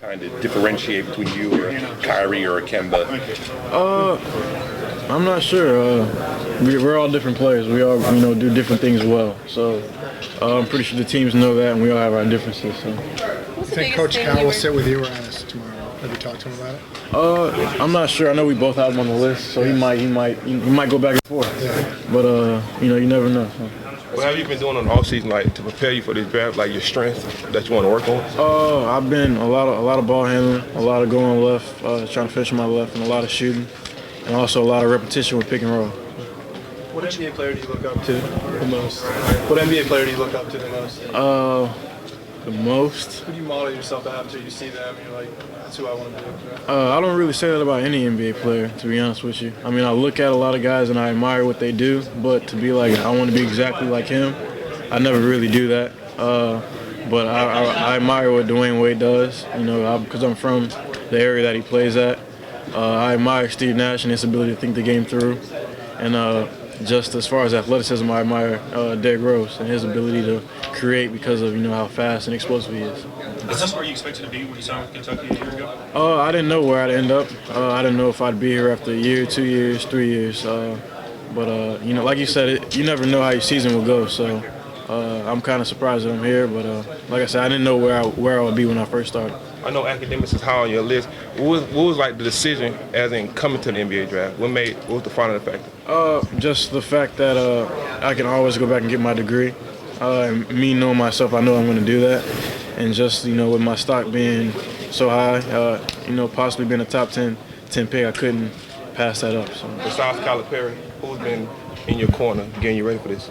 kind of differentiate between you or Kyrie or Kemba? I'm not sure. We're all different players. We all, do different things well. So I'm pretty sure the teams know that, and we all have our differences. So. I think Coach Cal will sit with you or Ennis tomorrow. Have you talked to him about it? I'm not sure. I know we both have him on the list, so he might go back and forth. Yeah. But you never know. So. What have you been doing on the offseason, like to prepare you for this draft, like your strengths that you want to work on? I've been a lot of ball handling, a lot of going left, trying to finish my left, and a lot of shooting, and also a lot of repetition with pick and roll. What NBA player do you look up to the most? What NBA player do you look up to the most? The most? Who do you model yourself after? You see them, you're like, that's who I want to be. I don't really say that about any NBA player, to be honest with you. I mean, I look at a lot of guys and I admire what they do, but to be like, I want to be exactly like him, I never really do that. But I admire what Dwayne Wade does, because I'm from the area that he plays at. I admire Steve Nash and his ability to think the game through. And just as far as athleticism, I admire Derrick Rose and his ability to create because of how fast and explosive he is. Is this where you expected to be when you signed with Kentucky a year ago? I didn't know where I'd end up. I didn't know if I'd be here after a year, 2 years, 3 years. But like you said, you never know how your season will go. So I'm kind of surprised that I'm here. But like I said, I didn't know where I would be when I first started. I know academics is high on your list. What was like the decision as in coming to the NBA draft? What was the final factor? Just the fact that I can always go back and get my degree. And me knowing myself, I know I'm going to do that. And just, with my stock being so high, possibly being a top 10 pick, I couldn't pass that up. So. Besides Calipari, who's been in your corner getting you ready for this?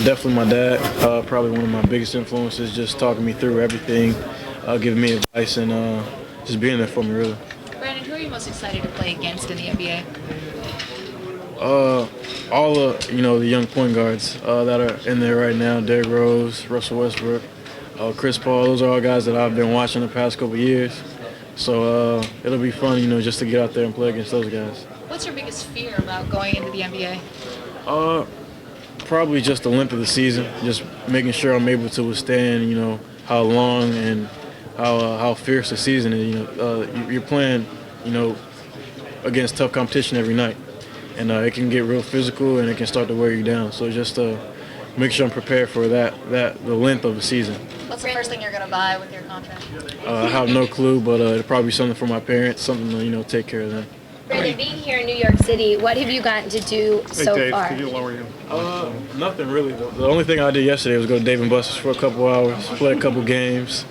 Definitely my dad, probably one of my biggest influences, just talking me through everything, giving me advice, and just being there for me, really. Brandon, who are you most excited to play against in the NBA? All the young point guards that are in there right now, Derrick Rose, Russell Westbrook, Chris Paul, those are all guys that I've been watching the past couple of years. So it'll be fun, just to get out there and play against those guys. What's your biggest fear about going into the NBA? Probably just the length of the season, just making sure I'm able to withstand, how long and how fierce the season is. You're playing, against tough competition every night. And it can get real physical and it can start to wear you down. So just make sure I'm prepared for the length of the season. What's the first thing you're going to buy with your contract? I have no clue, but it'll probably be something for my parents, something to take care of them. Brandon, being here in New York City, what have you gotten to do so Dave, far? could you lower you? Nothing really. The only thing I did yesterday was go to Dave & Buster's for a couple hours, play a couple games,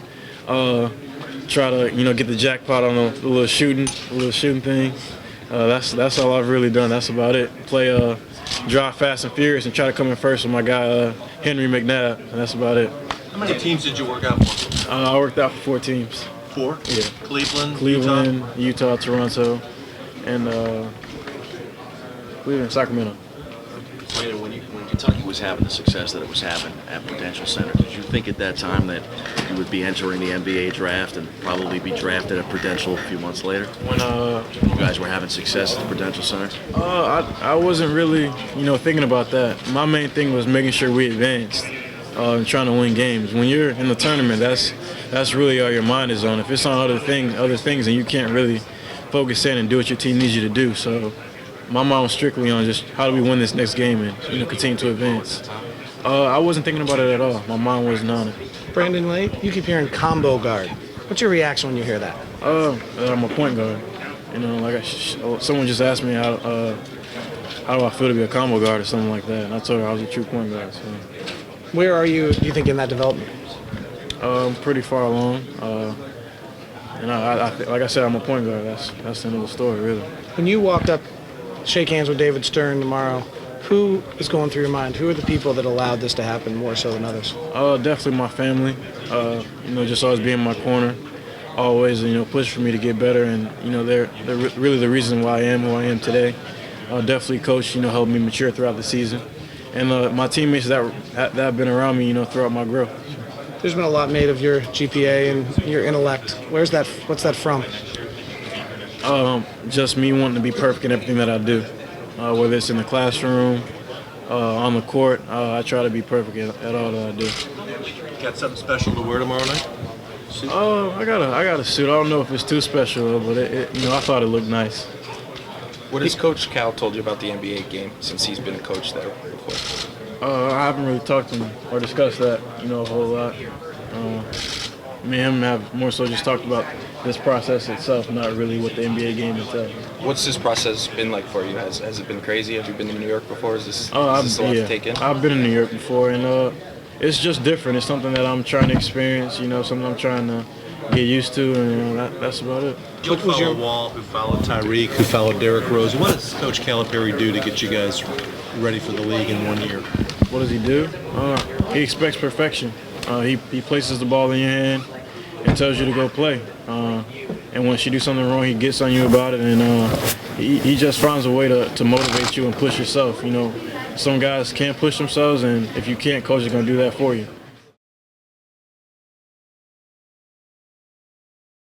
try to get the jackpot on the little shooting thing. That's all I've really done. That's about it. Play drive fast and furious and try to come in first with my guy Henry McNabb, and that's about it. How many teams did you work out for? I worked out for 4 teams. 4? Yeah. Cleveland, Utah, Toronto, and Sacramento. When Kentucky was having the success that it was having at Prudential Center, did you think at that time that you would be entering the NBA draft and probably be drafted at Prudential a few months later? When you guys were having success at the Prudential Center? I wasn't really, thinking about that. My main thing was making sure we advanced and trying to win games. When you're in the tournament, that's really all your mind is on. If it's on other things, then you can't really focus in and do what your team needs you to do. So my mind was strictly on just how do we win this next game and continue to advance. I wasn't thinking about it at all. My mind wasn't on it. Brandon Lake, you keep hearing combo guard. What's your reaction when you hear that? I'm a point guard. Someone just asked me how do I feel to be a combo guard or something like that, and I told her I was a true point guard. So. Where are you, do you think, in that development? I'm pretty far along. And like I said, I'm a point guard. That's the end of the story, really. When you walked up, shake hands with David Stern tomorrow, who is going through your mind? Who are the people that allowed this to happen more so than others? Definitely my family. Just always being in my corner, always push for me to get better, and they're really the reason why I am who I am today. Definitely coach, helped me mature throughout the season, and my teammates that have been around me, throughout my growth. There's been a lot made of your GPA and your intellect. What's that from? Just me wanting to be perfect in everything that I do, whether it's in the classroom, on the court. I try to be perfect at all that I do. Got something special to wear tomorrow night? I got a suit. I don't know if it's too special though, but I thought it looked nice. What has Coach Cal told you about the NBA game since he's been a coach there before? I haven't really talked to him or discussed that, a whole lot. Me and him have more so just talked about this process itself, not really what the NBA game itself. What's this process been like for you? Has it been crazy? Have you been to New York before? Is this a lot to take in? I've been in New York before, and it's just different. It's something that I'm trying to experience, something I'm trying to get used to, and that's about it. You followed Wall, who followed Tyreek, who followed Derrick Rose. What does Coach Calipari do to get you guys ready for the league in 1 year? What does he do? He expects perfection. He places the ball in your hand and tells you to go play. And once you do something wrong, he gets on you about it, and he just finds a way to motivate you and push yourself. Some guys can't push themselves, and if you can't, coach is going to do that for you.